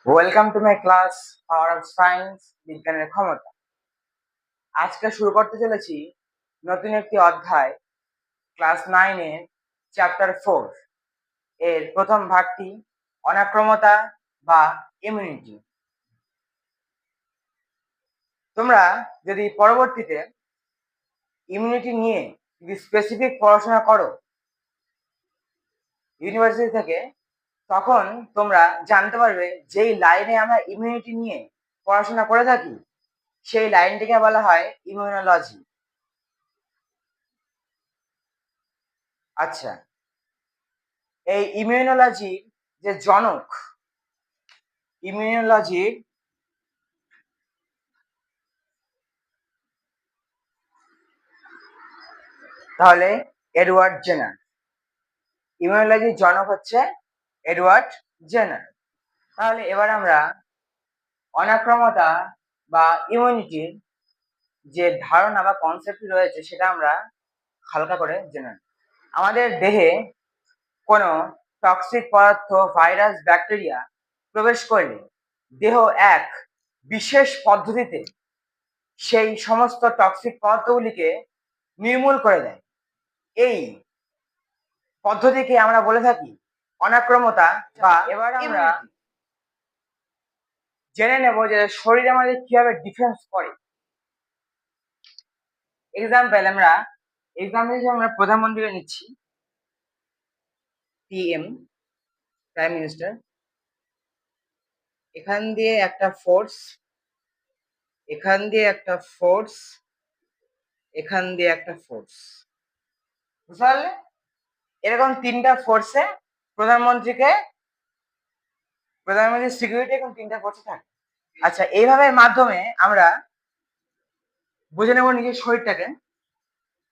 Welcome to my class power of science বিজ্ঞানের ক্ষমতা। আজকে শুরু করতে চলেছি নতুন একটি অধ্যায়, ক্লাস 9 এর চ্যাপ্টার 4 এর প্রথম ভাগটি অনাক্রমতা বা ইমিউনিটি। তোমরা যদি পরবর্তীতে ইমিউনিটি নিয়ে যদি স্পেসিফিক পড়াশোনা করো ইউনিভার্সিটি থেকে, তখন তোমরা জানতে পারবে যেই লাইনে আমরা ইমিউনিটি নিয়ে পড়াশোনা করে থাকি সেই লাইনটিকে বলা হয় ইমিউনোলজি। আচ্ছা, এই ইমিউনোলজির যে জনক, ইমিউনোলজির তাহলে এডওয়ার্ড জেনার। ইমিউনোলজির জনক হচ্ছে এডওয়ার্ড জেনার। তাহলে এবার আমরা অনাক্রমতা বা ইমিউনিটির যে ধারণা বা কনসেপ্ট রয়েছে সেটা আমরা হালকা করে জেনে নেব। আমাদের দেহে কোনো টক্সিক পদার্থ, ভাইরাস, ব্যাকটেরিয়া প্রবেশ করলে দেহ এক বিশেষ পদ্ধতিতে সেই সমস্ত টক্সিক পদার্থগুলিকে নির্মূল করে দেয়। এই পদ্ধতিকে আমরা বলে থাকি অনাক্রমতা বা এবার আমরা জেনে নেব যে শরীর আমাদের কিভাবে ডিফেন্স করে। এক্সাম্পল আমরা প্রধানমন্ত্রীকে নিচ্ছি, পিএম, প্রাইম মিনিস্টার। এখান দিয়ে একটা ফোর্স, এখান দিয়ে একটা ফোর্স, এখান দিয়ে একটা ফোর্স, বুঝতে পারলে? এরকম তিনটা ফোর্সে প্রধানমন্ত্রীর সিকিউরিটি এবং তিনটা ফোর্সে থাকে। আচ্ছা, এইভাবে মাধ্যমে আমরা বুঝে নেব নিজের শরীরটাকে।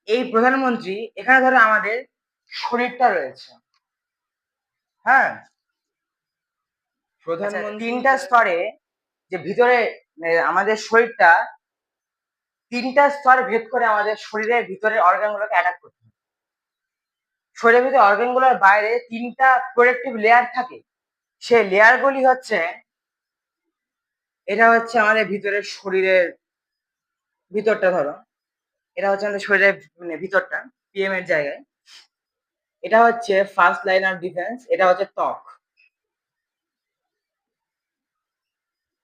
এই প্রধানমন্ত্রী, এখানে ধরো আমাদের শরীরটা রয়েছে, হ্যাঁ, প্রধানমন্ত্রী তিনটা স্তরে যে ভিতরে আমাদের শরীরটা তিনটা স্তর ভেদ করে আমাদের শরীরের ভিতরের অর্গানগুলোকে অ্যাটাক করতে হবে। শরীরের ভিতরে অর্গানগুলোর বাইরে তিনটা প্রোটেক্টিভ লেয়ার থাকে। সেই লেয়ারগুলি হচ্ছে, এটা হচ্ছে আমাদের ভিতরের শরীরের ভিতরটা, ধরো এটা হচ্ছে আমাদের শরীরের ভিতরটা, পিএম এর জায়গায়। এটা হচ্ছে ফার্স্ট লাইন অফ ডিফেন্স, এটা হচ্ছে ত্বক।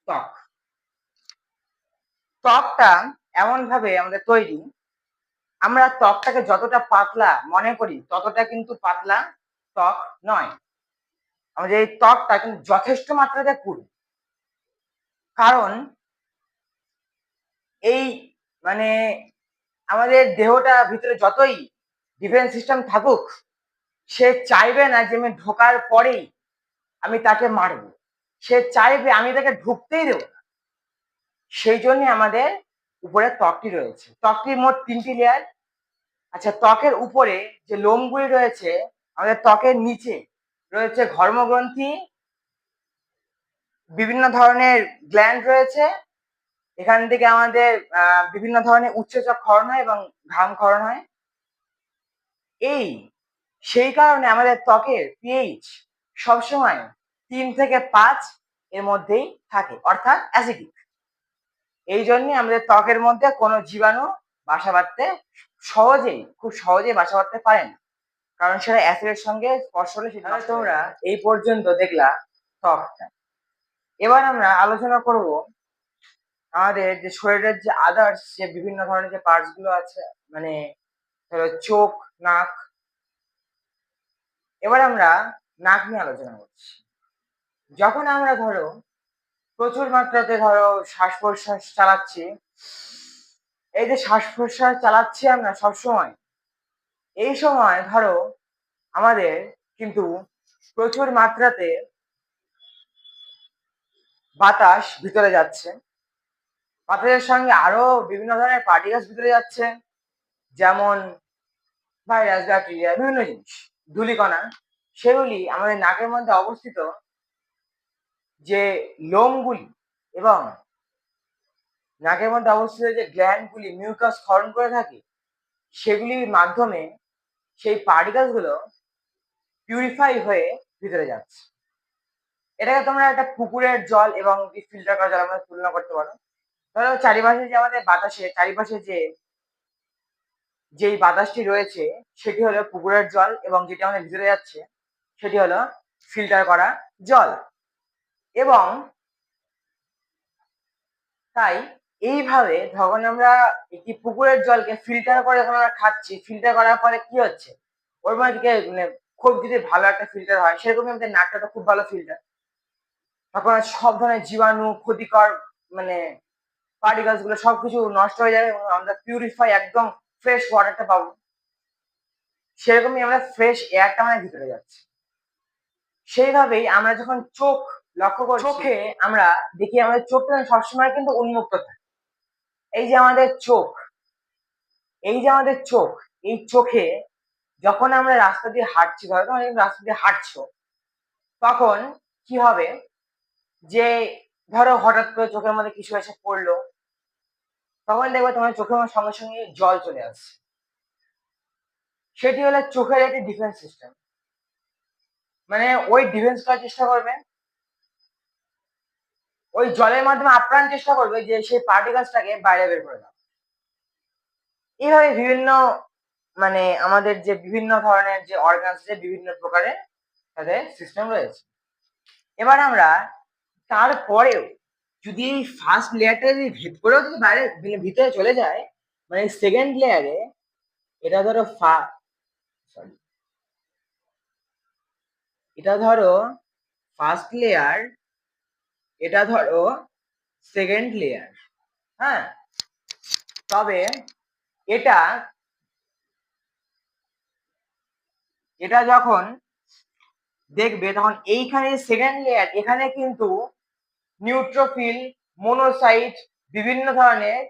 ত্বক ত্বকটা এমন ভাবে আমাদের তৈরি, আমরা ত্বকটাকে যতটা পাতলা মনে করি ততটা কিন্তু পাতলা ত্বক নয়। আমাদের এই ত্বকটা কিন্তু যথেষ্ট মাত্রাতে পুরু। কারণ এই মানে আমাদের দেহটা ভিতরে যতই ডিফেন্স সিস্টেম থাকুক, সে চাইবে না যে আমি ঢোকার পরেই আমি তাকে মারব। সে চাইবে আমি তাকে ঢুকতেই দেব না। সেই জন্য আমাদের উপরে ত্বকটি রয়েছে। ত্বকটির মোট 3টি লেয়ার। আচ্ছা, ত্বকের উপরে যে লোমগুলি রয়েছে, আমাদের ত্বকের নিচে রয়েছে ঘর্মগ্রন্থি, বিভিন্ন ধরনের গ্ল্যান্ড রয়েছে। এখান থেকে আমাদের বিভিন্ন ধরনের উৎসেচক ক্ষরণ হয় এবং ঘাম ক্ষরণ হয়। সেই কারণে আমাদের ত্বকের পিএইচ সবসময় 3 থেকে 5 এর মধ্যেই থাকে, অর্থাৎ অ্যাসিডিক। এই জন্যই আমাদের ত্বকের মধ্যে কোনো জীবাণু বাসা বাঁধতে খুব সহজেই বাসা বাঁধতে পারে না, কারণ সেটা অ্যাসিডের সঙ্গে স্পর্শ হলে সেটা। তোমরা এই পর্যন্ত দেখলা ত্বকটা। এবার আমরা আলোচনা করব আমাদের যে শরীরের যে আদার্স যে বিভিন্ন ধরনের যে পার্টস গুলো আছে, মানে ধরো চোখ, নাক। এবার আমরা নাক নিয়ে আলোচনা করছি। যখন আমরা ধরো প্রচুর মাত্রাতে শ্বাস প্রশ্বাস চালাচ্ছি, এই যে শ্বাস প্রশ্বাস চালাচ্ছি আমরা সবসময়, এই সময় ধরো আমাদের কিন্তু প্রচুর মাত্রাতে বাতাস ভিতরে যাচ্ছে। বাতাসের সঙ্গে আরো বিভিন্ন ধরনের পার্টিকেলস ভিতরে যাচ্ছে, যেমন ভাইরাস, ব্যাকটেরিয়া, বিভিন্ন জিনিস, ধূলিকণা। সেগুলি আমাদের নাকের মধ্যে অবস্থিত যে লোমগুলি এবং নাকের মধ্যে অবস্থিত যে গ্ল্যান্ডগুলি মিউকাস ক্ষরণ করে থাকে, সেগুলির মাধ্যমে সেই পার্টিকেলস গুলো পিউরিফাই হয়ে ভিতরে যাচ্ছে। এটাকে তোমরা একটা পুকুরের জল এবং ফিল্টার করা জল আমরা তুলনা করতে পারো। ধরো চারিপাশে যে আমাদের বাতাসে চারিপাশে যেই বাতাসটি রয়েছে সেটি হলো পুকুরের জল এবং যেটি আমাদের ভিতরে যাচ্ছে সেটি হলো ফিল্টার করা জল। এবং তাই এইভাবে যখন আমরা একটি পুকুরের জলকে ফিল্টার করে যখন আমরা খাচ্ছি, ফিল্টার করার পরে কি হচ্ছে ওর মধ্যে মানে খুব যদি ভালো একটা ফিল্টার হয় সেরকমই আমাদের নাকটা তো খুব ভালো ফিল্টার, তখন সব ধরনের জীবাণু ক্ষতিকর মানে পার্টিকেলস গুলো সবকিছু নষ্ট হয়ে যাবে এবং আমরা পিউরিফাই একদম ফ্রেশ ওয়াটারটা পাবো। সেরকমই আমরা ফ্রেশ এয়ারটা আমাদের ভিতরে যাচ্ছে। সেইভাবেই আমরা যখন চোখ লক্ষ্য করি, চোখে আমরা দেখি আমাদের চোখটা সবসময় কিন্তু উন্মুক্ত থাকে। এই যে আমাদের চোখ, এই যে আমাদের চোখ, এই চোখে যখন আমরা রাস্তা দিয়ে হাঁটছি, ধরো তোমরা রাস্তা দিয়ে হাঁটছো, তখন কি হবে যে ধরো হঠাৎ করে চোখের মধ্যে কিছু এসে পড়লো, তখন দেখবে তোমার চোখের মধ্যে সঙ্গে সঙ্গে জল চলে আসছে। সেটি হলো চোখের একটি ডিফেন্স সিস্টেম। মানে ওই ডিফেন্স করার চেষ্টা করবে, ওই জলের মাধ্যমে আপ্রাণ চেষ্টা করবে যে সেই পার্টিকেলসটাকে বাইরে বের করে দাও। এইভাবে বিভিন্ন মানে আমাদের যে বিভিন্ন ধরনের যে অর্গানস যে বিভিন্ন প্রকারের তাদের সিস্টেম রয়েছে। এবার আমরা তারপরেও যদি এই ফার্স্ট লেয়ারটা যদি ভেদ করেও যদি বাইরে ভিতরে চলে যায়, মানে সেকেন্ড লেয়ারে এটা ধরো সরি, এটা ধরো ফার্স্ট লেয়ার, এটা ধরো সেকেন্ড লেয়ার, হ্যাঁ, তবে এটা এটা যখন দেখবে তখন এইখানে সেকেন্ড লেয়ার, এখানে কিন্তু নিউট্রোফিল, মোনোসাইট, বিভিন্ন ধরনের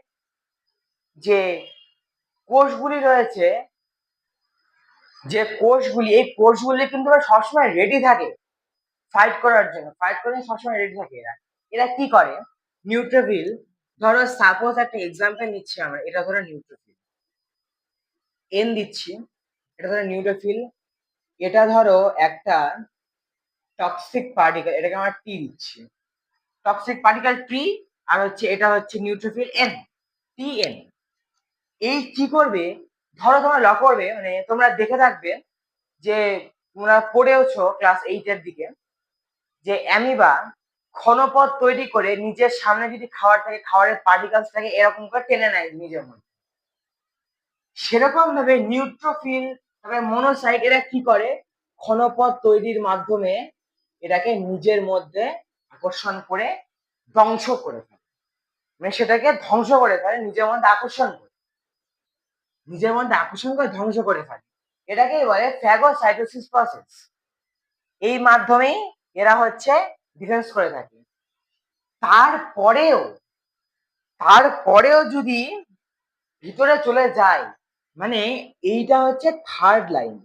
যে কোষগুলি রয়েছে, যে কোষগুলি, এই কোষগুলি কিন্তু সবসময় রেডি থাকে ফাইট করার জন্য, সবসময় রেডি থাকে। এরা এরা কি করে, নিউট্রোফিল, ধরো সাপোজ একটা এক্সাম্পল নিচ্ছি আমরা, এটা ধরো নিউট্রোফিল এন দিচ্ছি, এটা ধরো নিউট্রোফিল, এটা ধরো একটা টক্সিক পার্টিকেল, এটাকে আমরা টি দিচ্ছি, টক্সিক পার্টিকেল টি, আর হচ্ছে এটা হচ্ছে নিউট্রোফিল এন, টি এন। এই কি করবে, ধরো তোমরা লক্ষ্য করবে, মানে তোমরা দেখে থাকবে যে তোমরা পড়েওছো ক্লাস 8 এর দিকে, যে অ্যামিবা ক্ষণপথ তৈরি করে নিজের সামনে যদি খাবার থাকে, খাবারের পার্টিকেলস থাকে এরকম করে টেনে নেয় নিজের মধ্যে। সেরকম ভাবে নিউট্রোফিল, তারপরে মনোসাইট, এরা কি করে, ক্ষণপথ তৈরির মাধ্যমে এটাকে নিজের মধ্যে আকর্ষণ করে ধ্বংস করে ফেলে, মানে সেটাকে ধ্বংস করে ফেলে, নিজের মধ্যে আকর্ষণ করে, নিজের মধ্যে আকর্ষণ করে ধ্বংস করে ফেলে। এটাকেই বলে ফ্যাগোসাইটোসিস প্রসেস। এই মাধ্যমেই এরা হচ্ছে ডিফেন্স করে থাকে। তারপরেও তারপরেও যদি ভিতরে চলে যায়, মানে এইটা হচ্ছে থার্ড লাইন,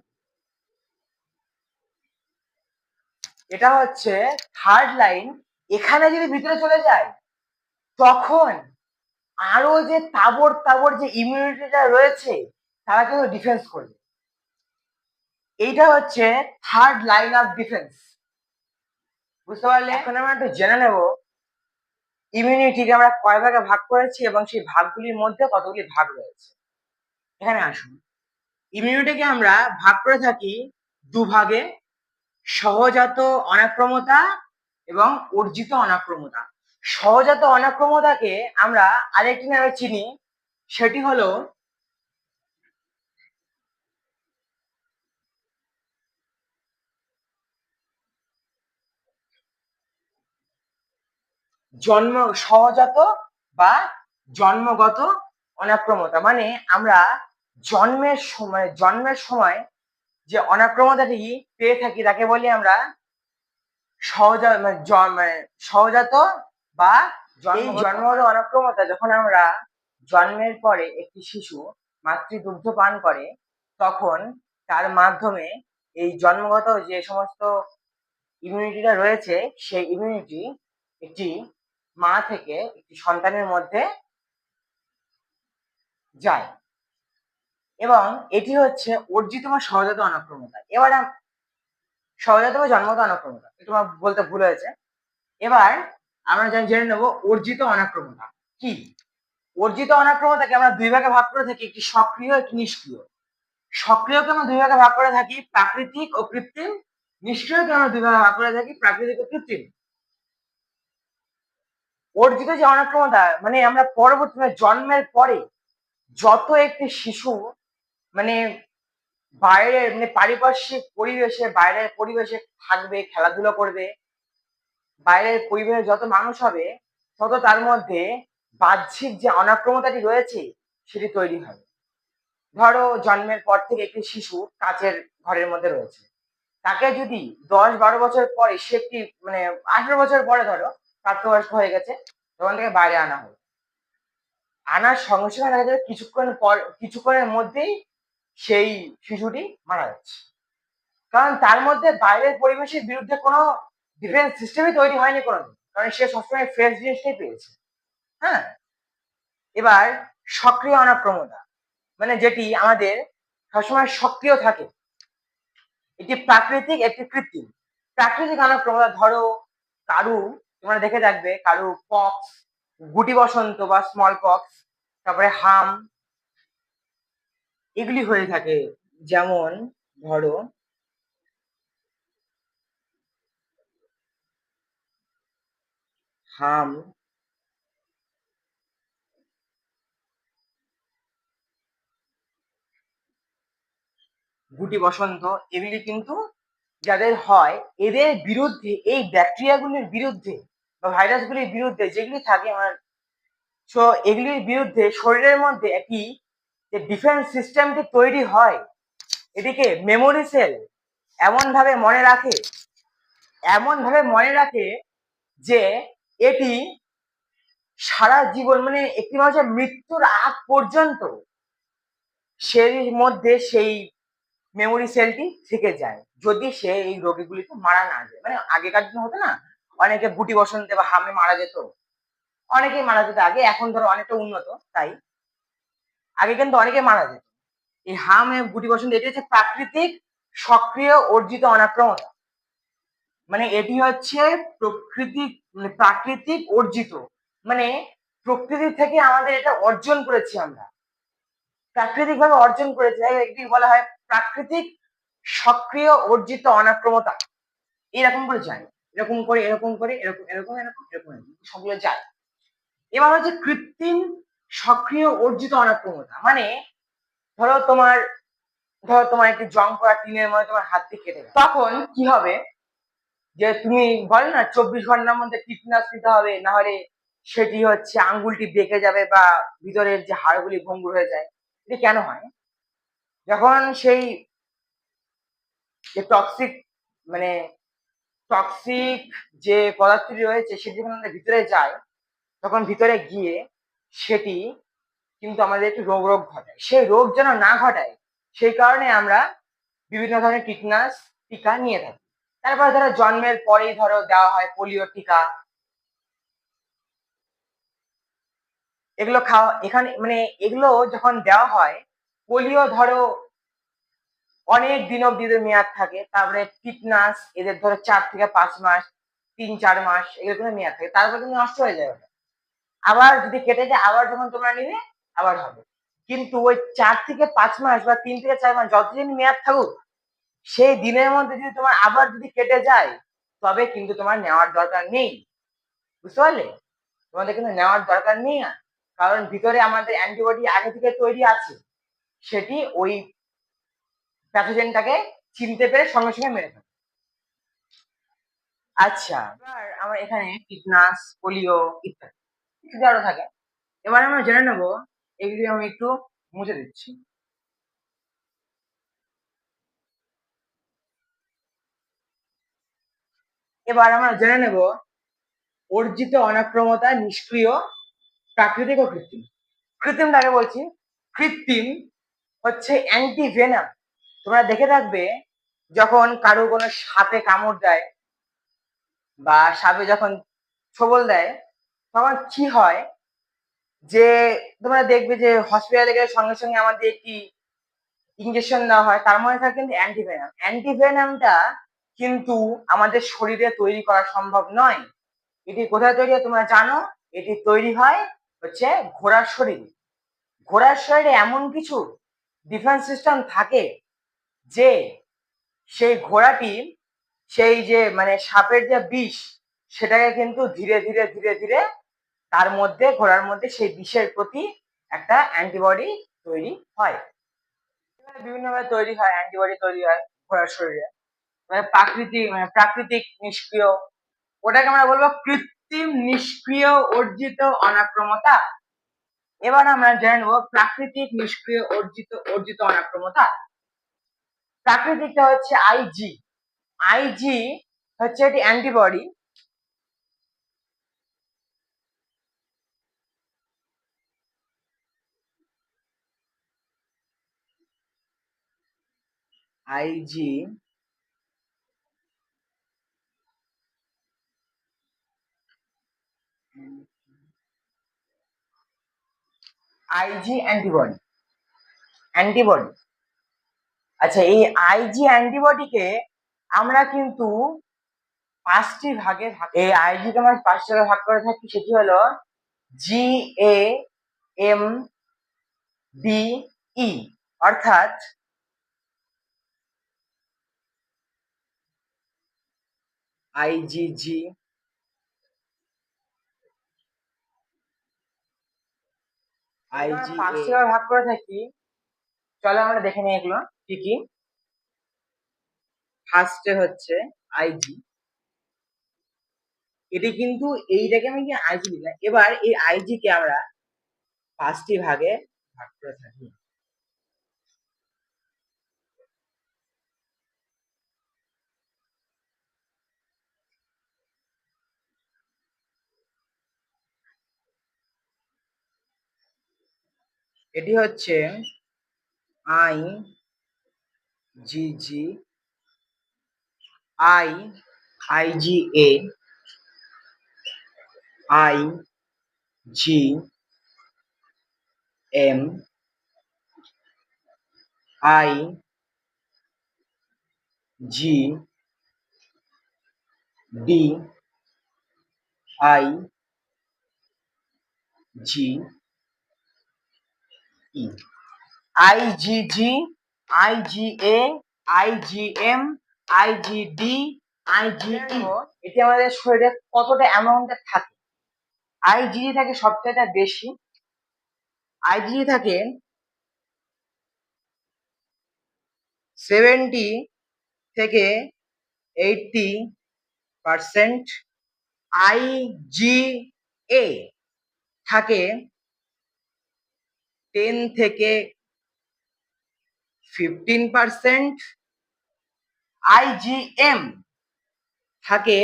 এটা হচ্ছে থার্ড লাইন। এখানে যদি ভিতরে চলে যায় তখন আরো যে তাবর তাবর যে ইমিউনিটিটা রয়েছে তারা কিন্তু ডিফেন্স করবে। এইটা হচ্ছে থার্ড লাইন অফ ডিফেন্স, বুঝতে পারলে? এখন আমরা একটু জেনে নেব ইমিউনিটিকে আমরা কয় ভাগে ভাগ করেছি এবং সেই ভাগগুলির মধ্যে কতগুলি ভাগ রয়েছে। এখানে আসুন, ইমিউনিটিকে আমরা ভাগ করে থাকি দুভাগে, সহজাত অনাক্রমতা এবং অর্জিত অনাক্রমতা। সহজাত অনাক্রমতাকে আমরা আরেকটি নামে চিনি, সেটি হলো সহজাত বা জন্মগত অনাক্রমতা। মানে আমরা জন্মের সময় যে অনাক্রমতাটি পেয়ে থাকি তাকে বলি আমরা সহজাত বা এই জন্মগত অনাক্রমতা। যখন আমরা জন্মের পরে একটি শিশু মাতৃদুগ্ধ পান করে তখন তার মাধ্যমে এই জন্মগত যে সমস্ত ইমিউনিটিটা রয়েছে সেই ইমিউনিটি একটি মা থেকে একটি সন্তানের মধ্যে যায় এবং এটি হচ্ছে অর্জিত বা সহজাত অনাক্রমতা। এবার সহজাত বা জন্মগত অনাক্রমতা, একটু আমার বলতে ভুল হয়েছে। এবার আমরা জেনে নেব অর্জিত অনাক্রমতা কি। অর্জিত অনাক্রমতাকে আমরা দুই ভাগে ভাগ করে থাকি, একটি সক্রিয়, একটি নিষ্ক্রিয়। সক্রিয়কে আমরা দুই ভাগে ভাগ করে থাকি, প্রাকৃতিক ও কৃত্রিম। নিষ্ক্রিয়কে আমরা দুই ভাগে ভাগ করে থাকি, প্রাকৃতিক ও কৃত্রিম। অর্জিত যে অনাক্রমতা মানে আমরা পরবর্তী জন্মের পরে যত একটি শিশু মানে বাইরের মানে পারিপার্শ্বিক পরিবেশে, বাইরের পরিবেশে থাকবে, খেলাধুলা করবে, বাইরের পরিবেশে যত মানুষ হবে তত তার মধ্যে বাহ্যিক যে অনাক্রমতাটি রয়েছে সেটি তৈরি হবে। ধরো জন্মের পর থেকে একটি শিশু কাচের ঘরের মধ্যে রয়েছে, তাকে যদি 10-12 বছর পরে সে একটি মানে 18 বছর পরে ধরো প্রাপ্তবয়স্ক হয়ে গেছে, তখন থেকে বাইরে আনা হলো, আনার সঙ্গে সঙ্গে দেখা যাবে কিছুক্ষণের মধ্যেই সেই শিশুটি মারা যাচ্ছে। কারণ তার মধ্যে বাইরের পরিবেশের বিরুদ্ধে কোনো ডিফেন্স সিস্টেমই তৈরি হয়নি কোনোদিন, কারণ সে সবসময় ফ্রেশ জিনিসটাই পেয়েছে। হ্যাঁ, এবার সক্রিয় অনাক্রমতা মানে যেটি আমাদের সবসময় সক্রিয় থাকে, এটি প্রাকৃতিক, একটি কৃত্রিম। প্রাকৃতিক অনাক্রমতা ধরো কারু, তোমরা দেখে থাকবে কারু পক্স, গুটি বসন্ত বা স্মল পক্স, তারপরে হাম, এগুলি হয়ে থাকে। যেমন ধরো হাম, গুটি বসন্ত, এগুলি কিন্তু যাদের হয় এদের বিরুদ্ধে, এই ব্যাকটেরিয়াগুলির বিরুদ্ধে বা ভাইরাসগুলির বিরুদ্ধে যেগুলি থাকে আমার, সো এগুলির বিরুদ্ধে শরীরের মধ্যে একটি যে ডিফেন্স সিস্টেমটি তৈরি হয়, এটিকে মেমোরি সেল এমন ভাবে মনে রাখে যে এটি সারা জীবন মানে একটি মানুষের মৃত্যুর আগ পর্যন্ত সেই মধ্যে সেই মেমোরি সেলটি থেকে যায়, যদি সে এই রোগীগুলিতে মারা না যায়। মানে আগেকার দিন হতো না, অনেকে গুটি বসন্তে বা হামে মারা যেত, অনেকেই মারা যেত আগে, এখন ধরো অনেকটা উন্নত তাই আগে কিন্তু অনেকে মারা যেত। এই হামে গুটি বসন্ত এটি হচ্ছে প্রাকৃতিক সক্রিয় অর্জিত অনাক্রমতা, মানে এটি হচ্ছে প্রাকৃতিক অর্জিত, মানে প্রকৃতি থেকে আমাদের এটা অর্জন করেছি আমরা, প্রাকৃতিক ভাবে অর্জন করেছি, এটি বলা হয় প্রাকৃতিক সক্রিয় অর্জিত অনাক্রমতা। এরকম করে যায়, এরকম করে এরকম করে এরকম এরকম এরকম এরকম সবগুলো যায়। এবার হচ্ছে কৃত্রিম সক্রিয় অর্জিত অনাক্রমতা, মানে ধরো তোমার একটি জং করা টিনের মধ্যে তোমার হাত দিয়ে কেটে গেল, তখন কি হবে যে তুমি বলে না 24 ঘন্টার মধ্যে টিটনাস দিতে হবে, না হলে সেটি হচ্ছে আঙ্গুলটি বেঁকে যাবে বা ভিতরের যে হাড়গুলি ভঙ্গুর হয়ে যায়। এটি কেন হয়? যখন সেই যে মানে টক্সিক যে পদার্থটি রয়েছে সেটি যখন আমাদের ভিতরে যায়, তখন ভিতরে গিয়ে সেটি কিন্তু আমাদের একটু রোগ ঘটায়। সেই রোগ যেন না ঘটায় সেই কারণে আমরা বিভিন্ন ধরনের টিটনাস টিকা নিয়ে থাকি। তারপরে ধরো জন্মের পরেই ধরো দেওয়া হয় পোলিও টিকা, এগুলো খাওয়া এখানে মানে এগুলো যখন দেওয়া হয়, পোলিও ধরো অনেক দিন অব্দি মেয়াদ থাকে, তারপরে টিটনাস এদের ধরো 4 থেকে 5 মাস, 3-4 মাস এগুলো মেয়াদ থাকে, তারপরে কিন্তু নষ্ট হয়ে যায় ওটা। আবার যদি কেটে যায় আবার যখন তোমরা নিবে আবার হবে, কিন্তু ওই 4 থেকে 5 মাস বা 3 থেকে 4 মাস যতদিন মেয়াদ থাকুক, সেই দিনের মধ্যে যদি তোমার আবার যদি কেটে যায় তবে কিন্তু তোমার নেওয়ার দরকার নেই, বুঝতে পারলে? তোমাদের কিন্তু নেওয়ার দরকার নেই, কারণ ভিতরে আমাদের অ্যান্টিবডি আগে থেকে তৈরি আছে, সেটি ওই প্যাথোজেনটাকে চিনতে পেরে সঙ্গে সঙ্গে মেরে ফেলে। আচ্ছা, এবার আমার এখানে টিটনাস, পোলিও ইত্যাদি আরো থাকে। এবার আমরা জেনে নেব, এগুলি আমি একটু মুছে দিচ্ছি। এবার আমরা জেনে নেব অর্জিত অনাক্রমতা, নিষ্ক্রিয়, প্রাকৃতিক ও কৃত্রিম। কৃত্রিমটাকে বলছি, কৃত্রিম হচ্ছে অ্যান্টিভেনাম। তোমরা দেখে থাকবে যখন কারো কোনো সাপে কামড় দেয় বা সাপে যখন ছোবল দেয়, তখন কি হয় যে তোমরা দেখবে যে হসপিটালে গেলে সঙ্গে সঙ্গে আমাদের একটি ইঞ্জেকশন দেওয়া হয়, তার মধ্যে থাকে কিন্তু অ্যান্টিভেনাম। অ্যান্টিভেনামটা কিন্তু আমাদের শরীরে তৈরি করা সম্ভব নয়। এটি কোথায় তৈরি হয় তোমরা জানো? এটি তৈরি হয় হচ্ছে ঘোড়ার শরীরে। ঘোড়ার শরীরে এমন কিছু ডিফেন্স সিস্টেম থাকে যে সেই ঘোড়াটি সেই যে মানে সাপের যে বিষ সেটাকে কিন্তু ধীরে ধীরে ধীরে ধীরে তার মধ্যে ঘোড়ার মধ্যে সেই বিষের প্রতি একটা অ্যান্টিবডি তৈরি হয়। বিভিন্নভাবে তৈরি হয়, অ্যান্টিবডি তৈরি হয় ঘোড়ার শরীরে। মানে প্রাকৃতিক নিষ্ক্রিয়, ওটাকে আমরা বলবো কৃত্রিম নিষ্ক্রিয় অর্জিত অনাক্রমতা। এবার আমরা জেনে নেবো প্রাকৃতিক নিষ্ক্রিয় অর্জিত অনাক্রমতা। প্রাকৃতিকটা হচ্ছে আইজি। আইজি হচ্ছে একটি অ্যান্টিবডি। IG IG antibody. আচ্ছা, এই আইজি অ্যান্টিবডিকে আমরা কিন্তু পাঁচটি ভাগে এই আইজিকে আমরা পাঁচটি ভাগে ভাগ করে থাকি। সেটি হলো জি এ এম বি ই, অর্থাৎ আইজিজি, পাঁচটি ভাগে ভাগ করে থাকি। চলো আমরা দেখে নিই এগুলো কি কি। ফার্স্টে হচ্ছে আইজি। এটি কিন্তু এইটাকে আমি কি আইজি দিলাম। এবার এই আইজি কে আমরা পাঁচটি ভাগে ভাগ করে থাকি। এটি হচ্ছে I G G, IGA, IgM, আইজিডি, IgE. IgG, IGA, IgM, আইজিডি, IgE, এটি আমাদের শরীরে কতটা অ্যামাউন্টে থাকে। আইজিজি থাকে সবচেয়ে বেশি। আইজিজি থাকে 70 থেকে 80%। আইজিএ থাকে 10 থেকে 15%। আইজিএম থাকে,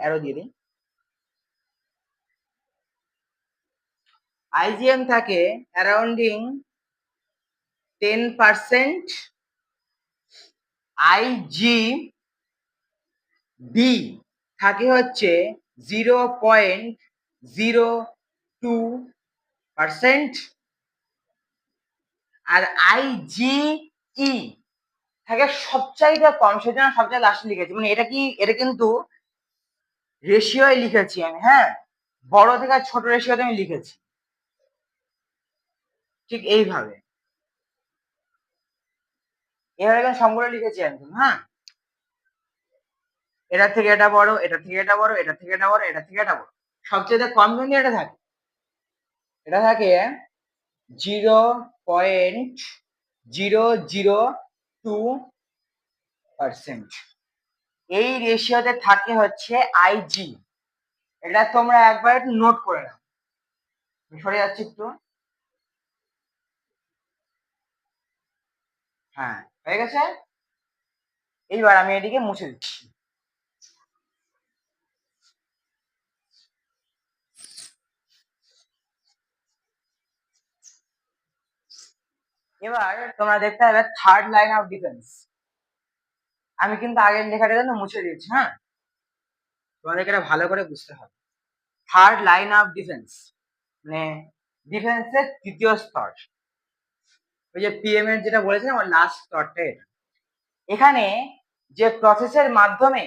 অ্যারো দিয়ে দিই, আইজিএম থাকে অ্যারাউন্ডিং 10%। আইজিবি থাকে হচ্ছে 0.02%। আর আইজিই থাকে সবচাইতে কম, সেজন্য সবচেয়ে লাস্টে লিখেছি। মানে এটা কিন্তু রেশিওয় লিখেছি আমি, হ্যাঁ, বড় থেকে ছোট রেশিওতে আমি লিখেছি ঠিক এইভাবে। এভাবে সবগুলো লিখেছি একদম, হ্যাঁ, এটা থেকে এটা বড়, এটা থেকে এটা বড়, এটা থেকে এটা বড়, এটা থেকে এটা বড়। সবচেয়ে কম কিন্তু এটা থাকে, এটা থাকে 0.002%। এই রেশিওতে থাকে হচ্ছে আইজি। এটা তোমরা একবার একটু নোট করে নাও। সরে যাচ্ছি একটু, হ্যাঁ, হয়ে গেছে। এইবার আমি এটিকে মুছে দিচ্ছি। এবার তোমরা দেখতে হবে থার্ড লাইন অফ ডিফেন্স। আমি কিন্তু আগের লেখাটা যেন মুছে দিয়েছি, হ্যাঁ, তোমাদেরকে এটা ভালো করে বুঝতে হবে। থার্ড লাইন অফ ডিফেন্স মানে ডিফেন্সের তৃতীয় স্তর। ওই যে পিএম এর যেটা বলেছিলাম, আমার লাস্ট স্তরটা এটা। এখানে যে প্রসেসের মাধ্যমে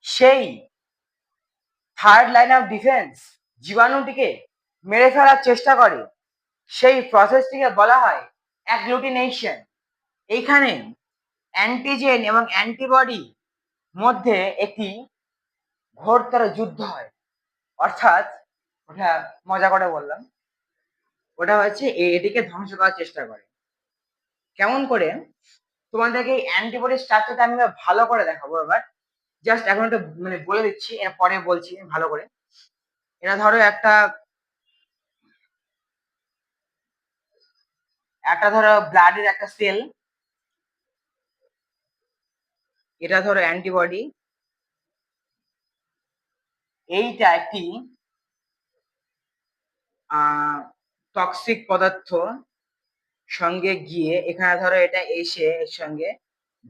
সেই থার্ড লাইন অফ ডিফেন্স জীবাণুটিকে মেরে ফেলার চেষ্টা করে, সেই প্রসেসটিকে বলা হয় অ্যাগ্লুটিনেশন। এইখানে অ্যান্টিজেন এবং অ্যান্টিবডি মধ্যে একটি ঘোরতর যুদ্ধ হয়। অর্থাৎ, ওটা মজা করে বললাম, ওটা হচ্ছে এটিকে ধ্বংস করার চেষ্টা করে। কেমন করে? তোমাদেরকে এই অ্যান্টিবডি স্ট্রাকচারটা আমি ভালো করে দেখাবো এবার। জাস্ট এখন একটু মানে বলে দিচ্ছি, এর পরে বলছি ভালো করে। এটা ধরো একটা ধরো ব্লাডের একটা সেল, এটা ধরো অ্যান্টিবডি, এইটা একটি টক্সিক পদার্থ সঙ্গে গিয়ে এখানে ধরো এটা এসে এর সঙ্গে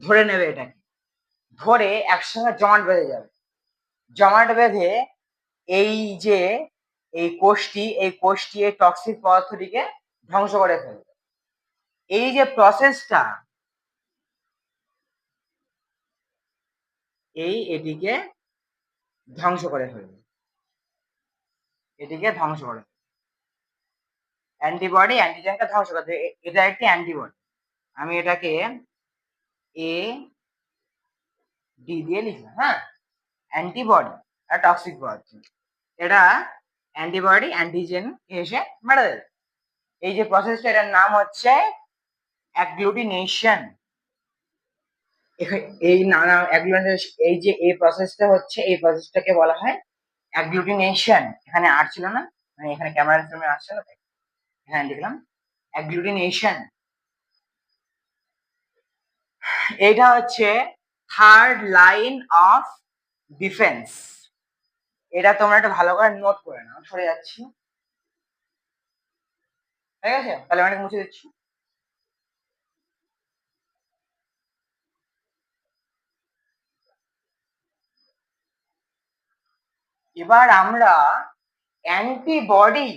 ধরে নেবে, এটাকে ধরে একসঙ্গে জমাট বেঁধে যাবে। জমাট বেঁধে এই যে এই কোষটি এই টক্সিক পদার্থটিকে ধ্বংস করে ফেলবে। এই যে প্রসেসটা, এটিকে ধ্বংস করে ফেলবে, এটিকে ধ্বংস করে অ্যান্টিবডি অ্যান্টিজেনকে ধ্বংস করতে। এটা একটি অ্যান্টিবডি, আমি এটাকে এ ডি দিয়ে লিখলাম। হ্যাঁ, অ্যান্টিবডি আর টক্সিক পদার্থ, এটা অ্যান্টিবডি অ্যান্টিজেন এসে মেরে দেবে। এই যে প্রসেসটা, এটার নাম হচ্ছে অ্যাগ্লুটিনেশন। এই নানা এই যে এই প্রসেসটা হচ্ছে, এই প্রসেসটাকে বলা হয় অ্যাগ্লুটিনেশন। এখানে আর ছিল না, মানে এখানে ক্যামেরার সামনে আসছে না, এখানে লিখলাম অ্যাগ্লুটিনেশন। এইটা হচ্ছে থার্ড লাইন অফ ডিফেন্স। এটা তোমরা একটু ভালো করে নোট করে নাও। সরে যাচ্ছি, ঠিক আছে? তাহলে অনেক মুছে দিচ্ছি। এবার আমরা অ্যান্টিবডি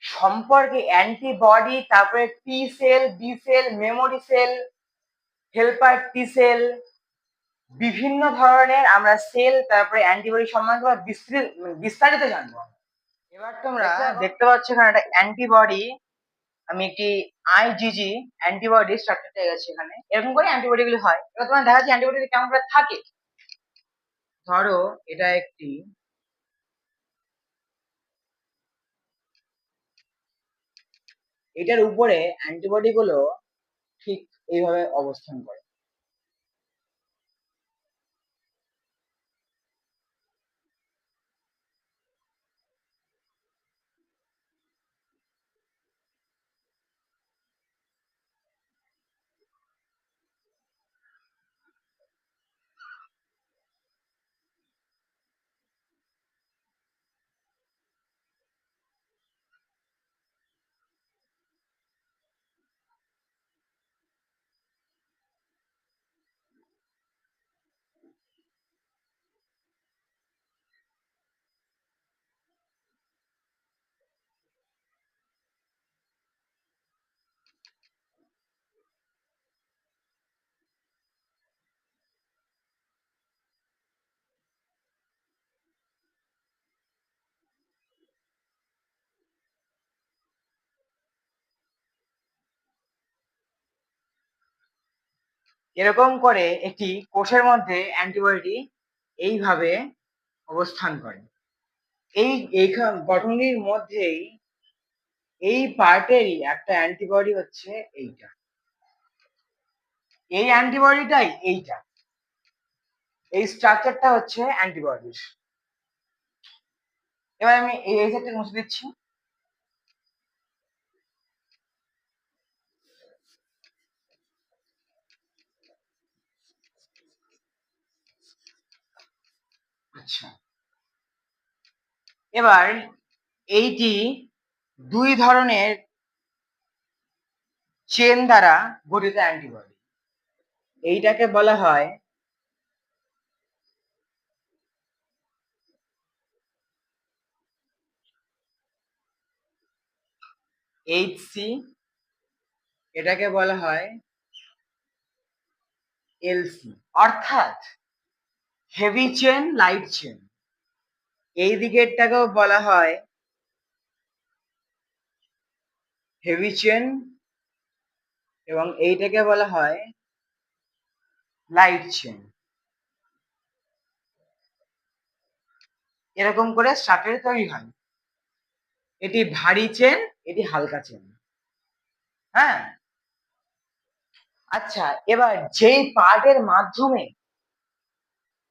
সম্পর্কে, অ্যান্টিবডি, তারপরে T cell, B cell, memory cell, helper T cell, বিভিন্ন ধরনের আমরা সেল, তারপরে অ্যান্টিবডি সম্বন্ধে বিস্তারিত জানবো। এবার তোমরা দেখতে পাচ্ছ এখানে একটা অ্যান্টিবডি, আমি একটি আইজিজি অ্যান্টিবডি স্ট্রাকচারটা গেছে এখানে। এরকম করে অ্যান্টিবডি গুলি হয়। এবার তোমার দেখা যাচ্ছে অ্যান্টিবডি কেমন করে থাকে। ধরো এটা একটি, এটার উপরে অ্যান্টিবডি গুলো ঠিক এইভাবে অবস্থান করে। এরকম করে একটি কোষের মধ্যে অ্যান্টিবডি এইভাবে অবস্থান করে। এই গঠনের মধ্যেই এই পার্টেরই একটা অ্যান্টিবডি হচ্ছে এইটা। এই অ্যান্টিবডিটাই এইটা, এই স্ট্রাকচারটা হচ্ছে অ্যান্টিবডির। এবার আমি এই সাইডটা মুছে দিচ্ছি। আচ্ছা, এবার এইটি দুই ধরনের চেন দ্বারা গঠিত অ্যান্টিবডি। এইটাকে বলা হয় HC, এটাকে বলা হয় এলসি, অর্থাৎ হেভি চেন, লাইট চেন। এই দিকেরটাকেও বলা হয় হেভি চেন এবং এইটাকে বলা হয় লাইট চেন। এরকম করে স্ট্রাকচার তৈরি হয়। এটি ভারী চেন, এটি হালকা চেন। হ্যাঁ, আচ্ছা, এবার যেই পার্টের মাধ্যমে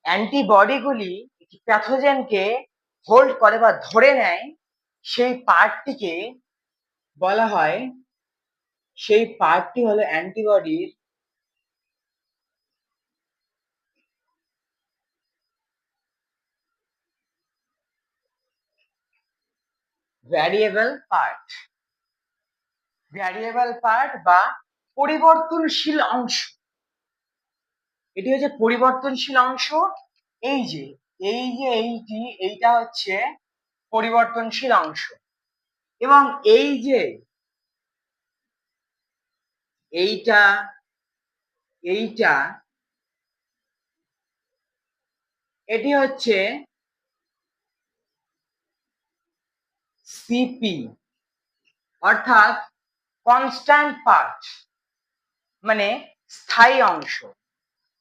অ্যান্টিবডিগুলি প্যাথোজেনকে হোল্ড করে বা ধরে নেয়, সেই পার্টটিকে বলা হয়, সেই পার্টটি হলো অ্যান্টিবডির ভ্যারিয়েবল পার্ট। ভ্যারিয়েবল পার্ট বা পরিবর্তনশীল অংশ। এটি হচ্ছে পরিবর্তনশীল অংশ। এই যে এইটা হচ্ছে পরিবর্তনশীল অংশ। এবং এই যে এইটা এটি হচ্ছে সিপি, অর্থাৎ কনস্ট্যান্ট পার্ট, মানে স্থায়ী অংশ।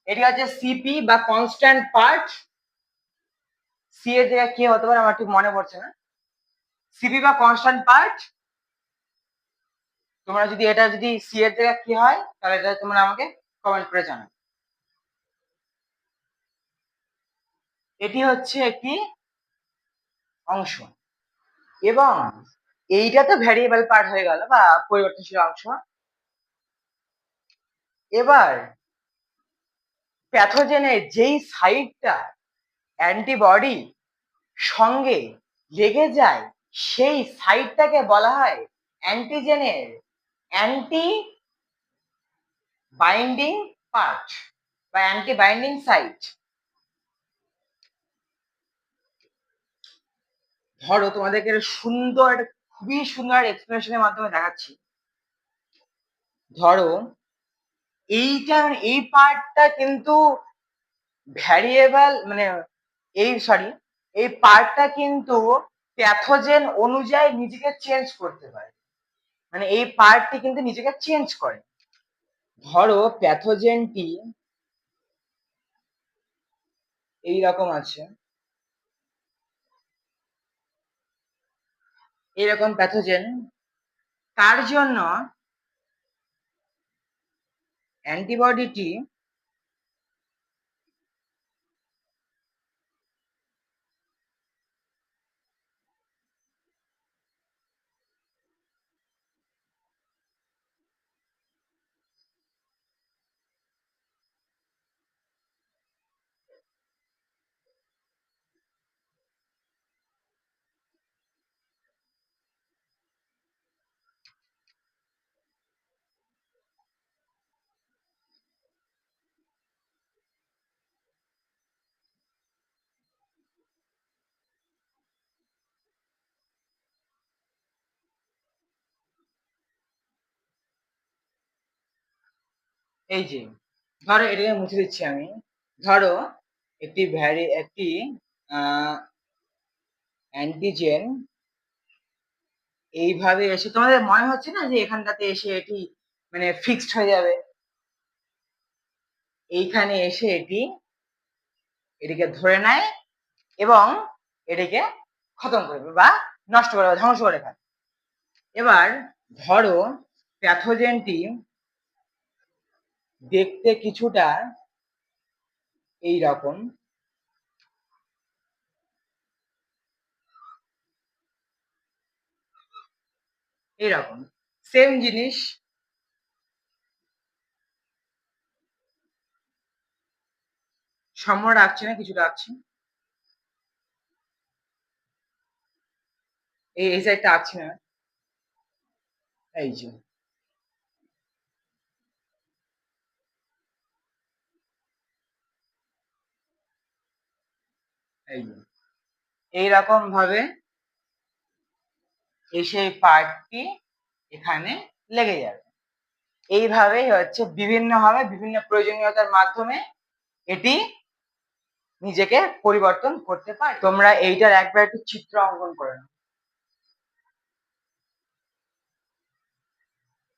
এটি হচ্ছে সিপি বা কনস্ট্যান্ট পার্ট। সি এর জায়গায় কি হতে পারে আমার ঠিক মনে পড়ছে না। সিপি বা কনস্ট্যান্ট পার্ট। তোমরা যদি এটা যদি সি এর জায়গায় কি হয় তাহলে এটা তোমরা আমাকে কমেন্ট করে জানাও। এটি হচ্ছে একটি অংশ এবং এইটা তো ভ্যারিয়েবল পার্ট হয়ে গেল বা পরিবর্তনশীল অংশ। এবার প্যাথোজেনের যেই সাইটটা অ্যান্টিবডি সঙ্গে লেগে যায়, সেই সাইটটাকে বলা হয় অ্যান্টিজেনের অ্যান্টি বাইন্ডিং পার্ট বা অ্যান্টি বাইন্ডিং সাইট। ধরো তোমাদেরকে সুন্দর, খুবই সুন্দর এক্সপ্রেশনের মাধ্যমে দেখাচ্ছি। ধরো এই পার্টটা কিন্তু ভ্যারিয়েবল, মানে এই পার্টটা কিন্তু প্যাথোজেন অনুযায়ী নিজেকে চেঞ্জ করতে পারে, মানে এই পার্টটি কিন্তু নিজেকে চেঞ্জ করে। ধরো প্যাথোজেনটি এইরকম আছে, এরকম প্যাথোজেন, তার জন্য অ্যান্টিবডিটি এই যে, ধরো এটাকে মুছে দিচ্ছি আমি। ধরো একটি অ্যান্টিজেন এইভাবে এসে, তোমাদের মনে হচ্ছে না যে এখানটাতে এসে এটি মানে ফিক্সড হয়ে যাবে, এইখানে এসে এটিকে ধরে নেয় এবং এটিকে খতম করে দেবে বা নষ্ট করে দেবে, ধ্বংস করে ফেলে। এবার ধরো প্যাথোজেনটি দেখতে কিছুটা এইরকম, এইরকম সেম জিনিস। সম্পূর্ণ রাখছি না, কিছু রাখছি, এই সাইডটা আঁকছি না। এই যে এই যে এইরকম ভাবে এসে পার্টটি এখানে লেগে যাবে। এইভাবেই হচ্ছে বিভিন্নভাবে বিভিন্ন প্রয়োজনীয়তার মাধ্যমে এটি নিজেকে পরিবর্তন করতে পারে। তোমরা এইটার একবার একটু চিত্র অঙ্কন করে নাও।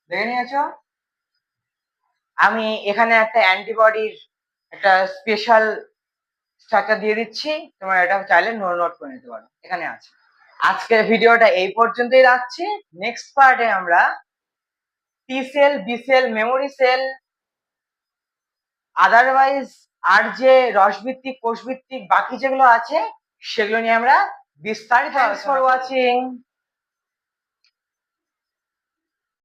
দেখে নিয়েছো? আমি এখানে একটা অ্যান্টিবডির একটা স্পেশাল স্ট্রাকচার দিয়ে দিচ্ছি, তোমরা এটা চাইলে নোট করে নিতে পারো, এখানে আছে। আজকের ভিডিওটা এই পর্যন্তই রাখছি। নেক্সট পার্টে আমরা T cell, B cell, memory cell, otherwise আর যে রসভিত্তিক, কোষভিত্তিক বাকি যেগুলো আছে সেগুলো নিয়ে আমরা বিস্তারিত। Thanks for watching.